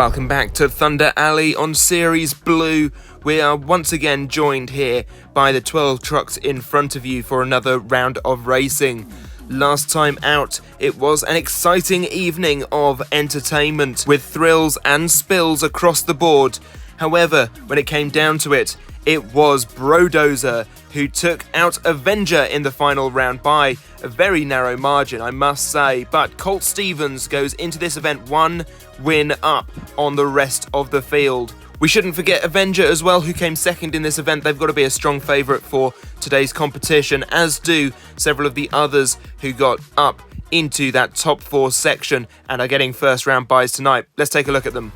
Welcome back to Thunder Alley on Series Blue. We are once again joined here by the 12 trucks in front of you for another round of racing. Last time out, it was an exciting evening of entertainment with thrills and spills across the board. However, when it came down to it, it was Brodozer who took out Avenger in the final round by a very narrow margin, I must say. But Colt Stevens goes into this event one win up on the rest of the field. We shouldn't forget Avenger as well, who came second in this event. They've got to be a strong favourite for today's competition, as do several of the others who got up into that top four section and are getting first round buys tonight. Let's take a look at them.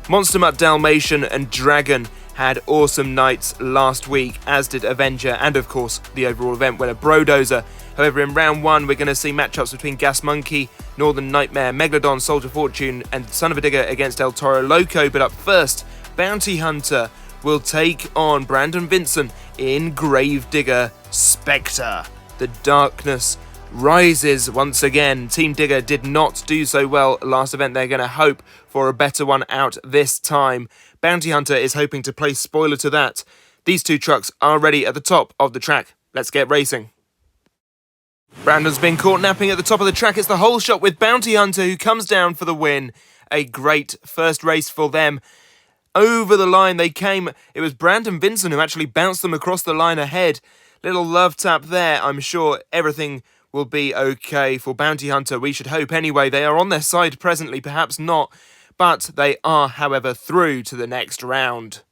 Monster Mutt, Dalmatian and Dragon had awesome nights last week, as did Avenger and of course the overall event winner Brodozer. However, in round one we're going to see matchups between Gas Monkey, Northern Nightmare, Megalodon, Soldier Fortune and Son of a Digger against El Toro Loco. But up first, Bounty Hunter will take on Brandon Vincent in Gravedigger Spectre. The darkness rises once again. Team Digger did not do so well last event. They're going to hope for a better one out this time. Bounty Hunter is hoping to place spoiler to that. These two trucks are ready at the top of the track. Let's get racing. Brandon's been caught napping at the top of the track. It's the whole shot with Bounty Hunter who comes down for the win. A great first race for them. Over the line they came. It was Brandon Vincent who actually bounced them across the line ahead. Little love tap there. I'm sure everything will be okay for Bounty Hunter. We should hope anyway. They are on their side presently, perhaps not. But they are, however, through to the next round.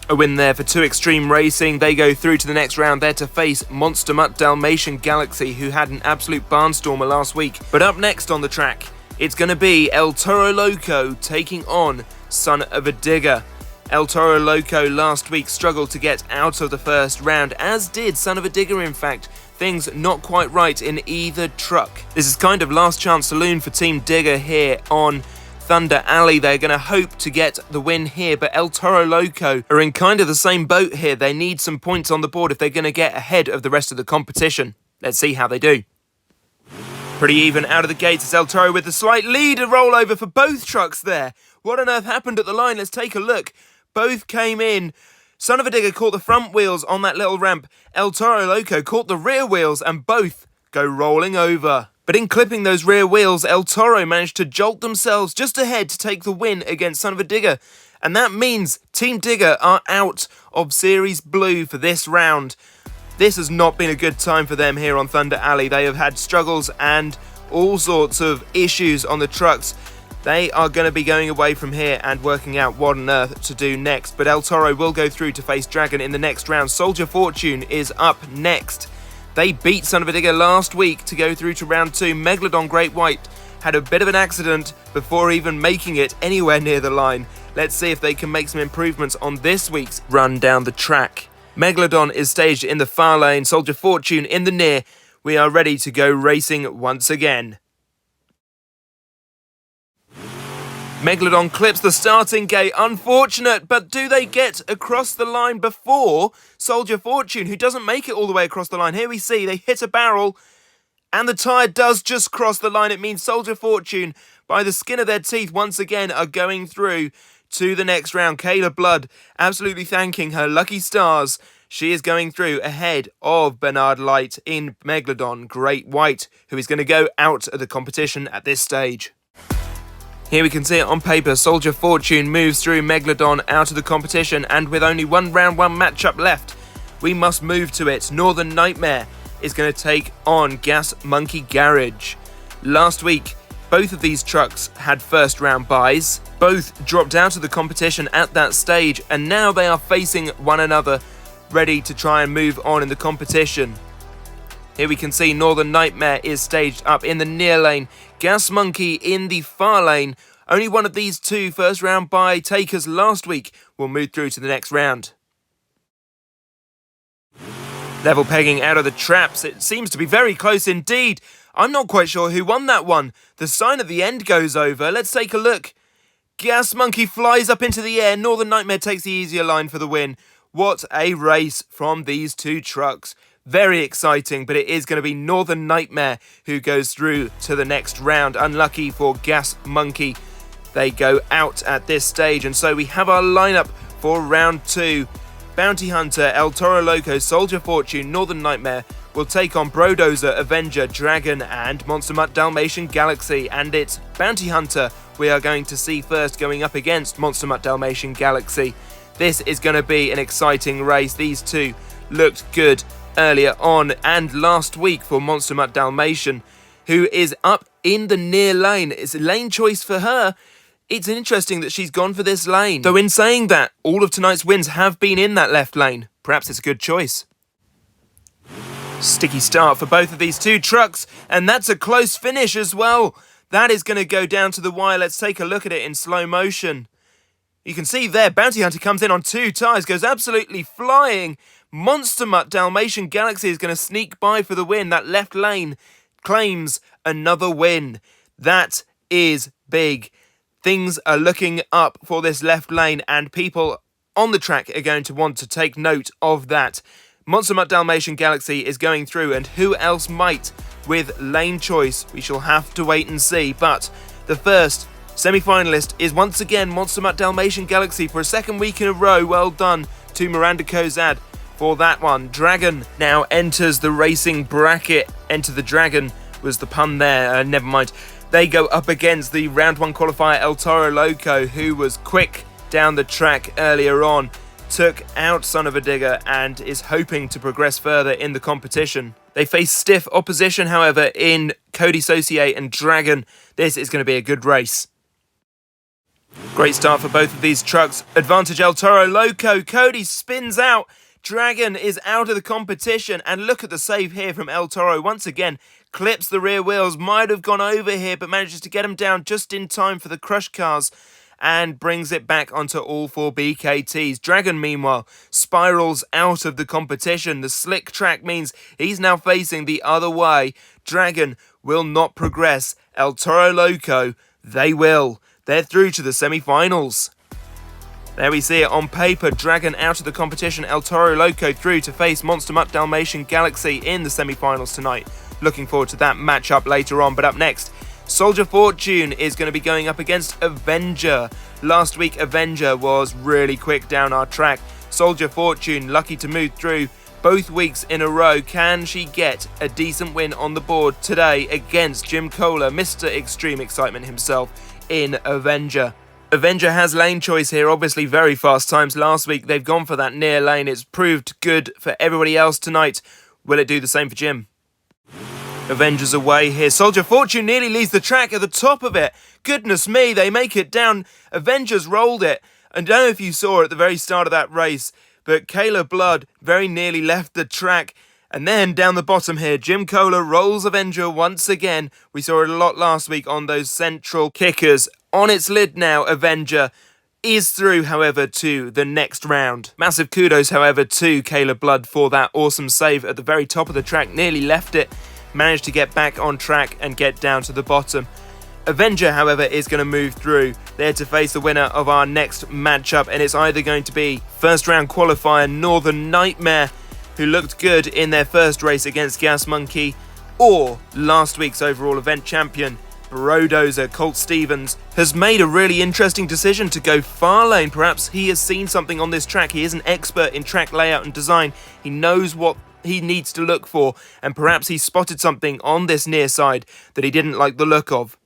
A win there for 2 Extreme Racing. They go through to the next round there to face Monster Mutt Dalmatian Galaxy, who had an absolute barnstormer last week. But up next on the track, it's going to be El Toro Loco taking on Son of a Digger. El Toro Loco last week struggled to get out of the first round, as did Son of a Digger in fact. Things not quite right in either truck. This is kind of last chance saloon for Team Digger here on Thunder Alley. They're going to hope to get the win here, but El Toro Loco are in kind of the same boat here. They need some points on the board if they're going to get ahead of the rest of the competition. Let's see how they do. Pretty even out of the gates. It's El Toro with the slight lead. A rollover for both trucks there. What on earth happened at the line? Let's take a look. Both came in. Son of a Digger caught the front wheels on that little ramp. El Toro Loco caught the rear wheels and both go rolling over. But in clipping those rear wheels, El Toro managed to jolt themselves just ahead to take the win against Son of a Digger. And that means Team Digger are out of Series Blue for this round. This has not been a good time for them here on Thunder Alley. They have had struggles and all sorts of issues on the trucks. They are going to be going away from here and working out what on earth to do next. But El Toro will go through to face Dragon in the next round. Soldier Fortune is up next. They beat Son of a Digger last week to go through to round 2. Megalodon Great White had a bit of an accident before even making it anywhere near the line. Let's see if they can make some improvements on this week's run down the track. Megalodon is staged in the far lane. Soldier Fortune in the near. We are ready to go racing once again. Megalodon clips the starting gate. Unfortunate, but do they get across the line before Soldier Fortune, who doesn't make it all the way across the line? Here we see they hit a barrel and the tyre does just cross the line. It means Soldier Fortune, by the skin of their teeth, once again are going through to the next round. Kayla Blood absolutely thanking her lucky stars. She is going through ahead of Bernard Light in Megalodon Great White, who is going to go out of the competition at this stage. Here we can see it on paper. Soldier Fortune moves through Megalodon out of the competition, and with only one round one matchup left, we must move to it. Northern Nightmare is going to take on Gas Monkey Garage. Last week, both of these trucks had first round buys. Both dropped out of the competition at that stage, and now they are facing one another, ready to try and move on in the competition. Here we can see Northern Nightmare is staged up in the near lane. Gas Monkey in the far lane. Only one of these two first round buy takers last week will move through to the next round. Level pegging out of the traps. It seems to be very close indeed. I'm not quite sure who won that one. The sign at the end goes over. Let's take a look. Gas Monkey flies up into the air. Northern Nightmare takes the easier line for the win. What a race from these two trucks. Very exciting, but it is going to be Northern Nightmare who goes through to the next round. Unlucky for Gas Monkey. they go out at this stage. And so we have our lineup for round 2. Bounty Hunter, El Toro Loco, Soldier Fortune, Northern Nightmare will take on Brodozer, Avenger, Dragon and Monster Mutt Dalmatian Galaxy. And it's Bounty Hunter we are going to see first going up against Monster Mutt Dalmatian Galaxy. This is going to be an exciting race. These two looked good earlier on and last week for Monster Mutt Dalmatian, who is up in the near lane. It's a lane choice for her. It's interesting that she's gone for this lane. Though in saying that, all of tonight's wins have been in that left lane. Perhaps it's a good choice. Sticky start for both of these two trucks, and that's a close finish as well. That is going to go down to the wire. Let's take a look at it in slow motion. You can see there, Bounty Hunter comes in on 2 tyres, goes absolutely flying. Monster Mutt Dalmatian Galaxy is going to sneak by for the win. That left lane claims another win. That is big. Things are looking up for this left lane, and people on the track are going to want to take note of that. Monster Mutt Dalmatian Galaxy is going through, and who else might with lane choice? We shall have to wait and see. But the first semi-finalist is once again Monster Mutt Dalmatian Galaxy for a second week in a row. Well done to Miranda Kozad for that one. Dragon now enters the racing bracket. Enter the Dragon was the pun there, never mind. They go up against the round 1 qualifier El Toro Loco, who was quick down the track earlier on, took out Son of a Digger and is hoping to progress further in the competition. They face stiff opposition, however, in Cody Saucier and Dragon. This is going to be a good race. Great start for both of these trucks. Advantage El Toro Loco. Cody spins out. Dragon is out of the competition. And look at the save here from El Toro. Once again, clips the rear wheels. Might have gone over here, but manages to get them down just in time for the crush cars and brings it back onto all 4 BKTs. Dragon, meanwhile, spirals out of the competition. The slick track means he's now facing the other way. Dragon will not progress. El Toro Loco, they will. They're through to the semi-finals. There we see it on paper. Dragon out of the competition. El Toro Loco through to face Monster Mutt Dalmatian Galaxy in the semi-finals tonight. Looking forward to that matchup later on. But up next, Soldier Fortune is going to be going up against Avenger. Last week, Avenger was really quick down our track. Soldier Fortune lucky to move through both weeks in a row. Can she get a decent win on the board today against Jim Kohler, Mr. Extreme Excitement himself, in Avenger? Avenger has lane choice here, obviously very fast times. Last week, they've gone for that near lane. It's proved good for everybody else tonight. Will it do the same for Jim? Avengers away here. Soldier Fortune nearly leaves the track at the top of it. Goodness me, they make it down. Avengers rolled it. I don't know if you saw it at the very start of that race, but Kayla Blood very nearly left the track. And then down the bottom here, Jim Kohler rolls Avenger once again. We saw it a lot last week on those central kickers. On its lid now, Avenger is through, however, to the next round. Massive kudos, however, to Kayla Blood for that awesome save at the very top of the track. Nearly left it. Managed to get back on track and get down to the bottom. Avenger, however, is going to move through there to face the winner of our next matchup, and it's either going to be first round qualifier Northern Nightmare, who looked good in their first race against Gas Monkey, or last week's overall event champion Brodozer. Colt Stevens has made a really interesting decision to go far lane. Perhaps he has seen something on this track. He is an expert in track layout and design. He knows what he needs to look for, and perhaps he spotted something on this near side that he didn't like the look of.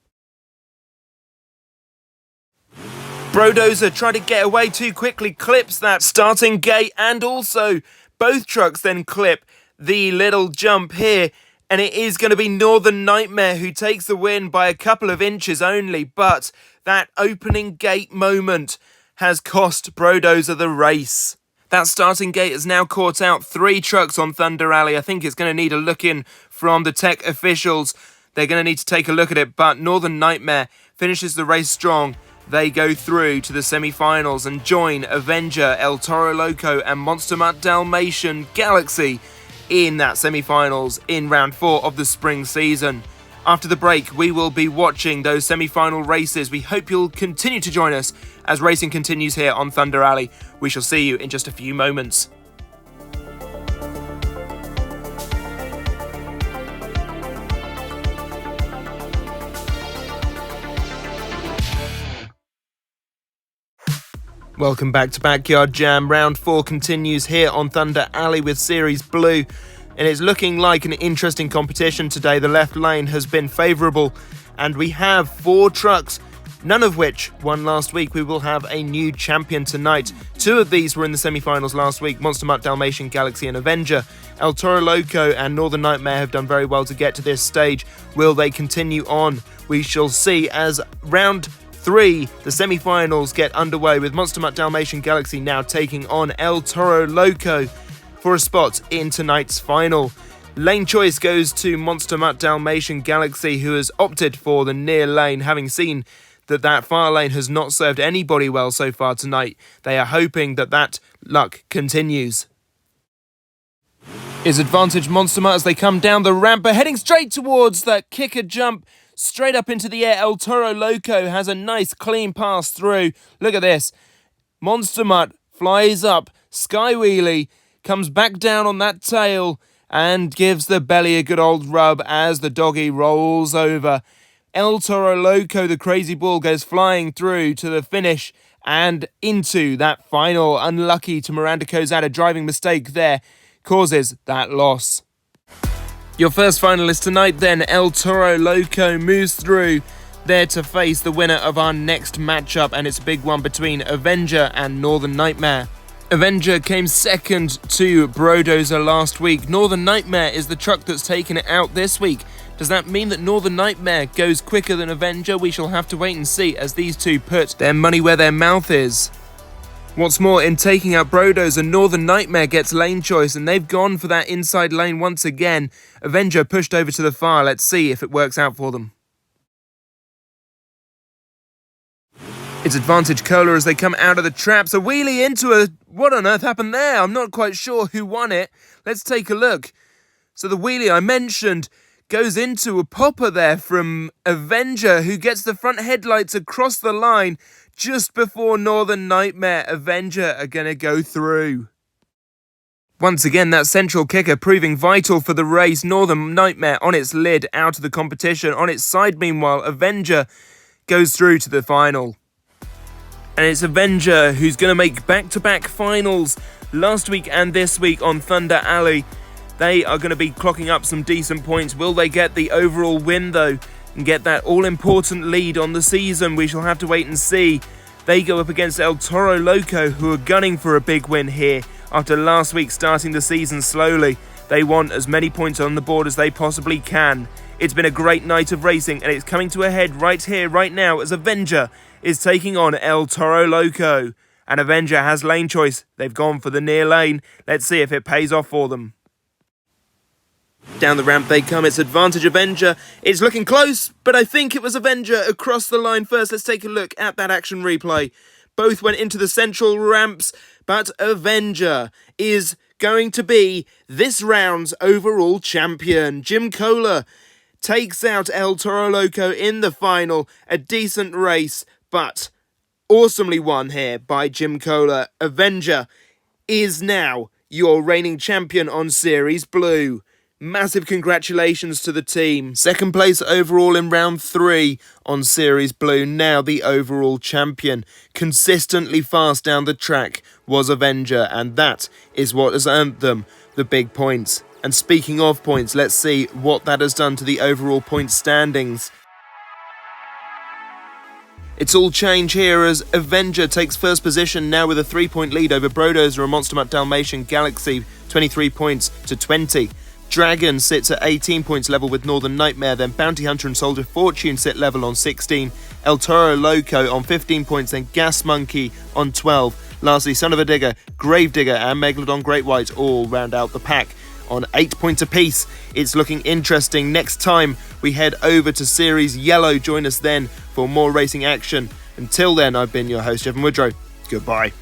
Brodozer tried to get away too quickly, clips that starting gate, and also both trucks then clip the little jump here, and it is going to be Northern Nightmare who takes the win by a couple of inches only, but that opening gate moment has cost Brodozer the race. That starting gate has now caught out 3 trucks on Thunder Alley. I think it's going to need a look in from the tech officials. They're going to need to take a look at it, but Northern Nightmare finishes the race strong. They go through to the semi-finals and join Avenger, El Toro Loco and Monster Mutt Dalmatian Galaxy in that semi-finals in round 4 of the spring season. After the break, we will be watching those semi-final races. We hope you'll continue to join us as racing continues here on Thunder Alley. We shall see you in just a few moments. Welcome back to Backyard Jam. Round 4 continues here on Thunder Alley with Series Blue, and it's looking like an interesting competition today. The left lane has been favourable, and we have 4 trucks, none of which won last week. We will have a new champion tonight. 2 of these were in the semi-finals last week, Monster Mutt, Dalmatian Galaxy and Avenger. El Toro Loco and Northern Nightmare have done very well to get to this stage. Will they continue on? We shall see as round 3, the semi-finals get underway with Monster Mutt Dalmatian Galaxy now taking on El Toro Loco for a spot in tonight's final. Lane choice goes to Monster Mutt Dalmatian Galaxy, who has opted for the near lane, having seen that far lane has not served anybody well so far tonight. They are hoping that luck continues. Is advantage Monster Mutt as they come down the ramp, but heading straight towards that kicker jump. Straight up into the air, El Toro Loco has a nice clean pass through. Look at this. Monster Mutt flies up, sky wheelie, comes back down on that tail and gives the belly a good old rub as the doggy rolls over. El Toro Loco, the crazy ball, goes flying through to the finish and into that final. Unlucky to Miranda Kozada, driving mistake there causes that loss. Your first finalist tonight then, El Toro Loco, moves through there to face the winner of our next matchup, and it's a big one between Avenger and Northern Nightmare. Avenger came second to Brodozer last week. Northern Nightmare is the truck that's taken it out this week. Does that mean that Northern Nightmare goes quicker than Avenger? We shall have to wait and see as these two put their money where their mouth is. What's more, in taking out Brodozer, Northern Nightmare gets lane choice, and they've gone for that inside lane once again. Avenger pushed over to the far. Let's see if it works out for them. It's advantage Cola as they come out of the traps. A wheelie into a... What on earth happened there? I'm not quite sure who won it. Let's take a look. So the wheelie I mentioned goes into a popper there from Avenger, who gets the front headlights across the line just before Northern Nightmare. Avenger are going to go through. Once again, that central kicker proving vital for the race. Northern Nightmare on its lid out of the competition. On its side, meanwhile, Avenger goes through to the final. And it's Avenger who's going to make back-to-back finals last week and this week on Thunder Alley. They are going to be clocking up some decent points. Will they get the overall win, though, and get that all-important lead on the season? We shall have to wait and see. They go up against El Toro Loco, who are gunning for a big win here after last week starting the season slowly. They want as many points on the board as they possibly can. It's been a great night of racing, and it's coming to a head right here, right now, as Avenger is taking on El Toro Loco. And Avenger has lane choice. They've gone for the near lane. Let's see if it pays off for them. Down the ramp they come. It's advantage Avenger. It's looking close, but I think it was Avenger across the line first. Let's take a look at that action replay. Both went into the central ramps, but Avenger is going to be this round's overall champion. Jim Kohler takes out El Toro Loco in the final. A decent race, but awesomely won here by Jim Kohler. Avenger is now your reigning champion on Series Blue. Massive congratulations to the team. Second place overall in round 3 on Series Blue. Now the overall champion. Consistently fast down the track was Avenger, and that is what has earned them the big points. And speaking of points, let's see what that has done to the overall point standings. It's all change here as Avenger takes first position now with a 3-point lead over Brodozer and Monster Mutt Dalmatian Galaxy, 23 points to 20. Dragon sits at 18 points level with Northern Nightmare, then Bounty Hunter and Soldier Fortune sit level on 16, El Toro Loco on 15 points, then Gas Monkey on 12. Lastly, Son of a Digger, Grave Digger and Megalodon Great White all round out the pack on 8 points apiece. It's looking interesting. Next time we head over to Series Yellow. Join us then for more racing action. Until then, I've been your host, Evan Woodrow. Goodbye.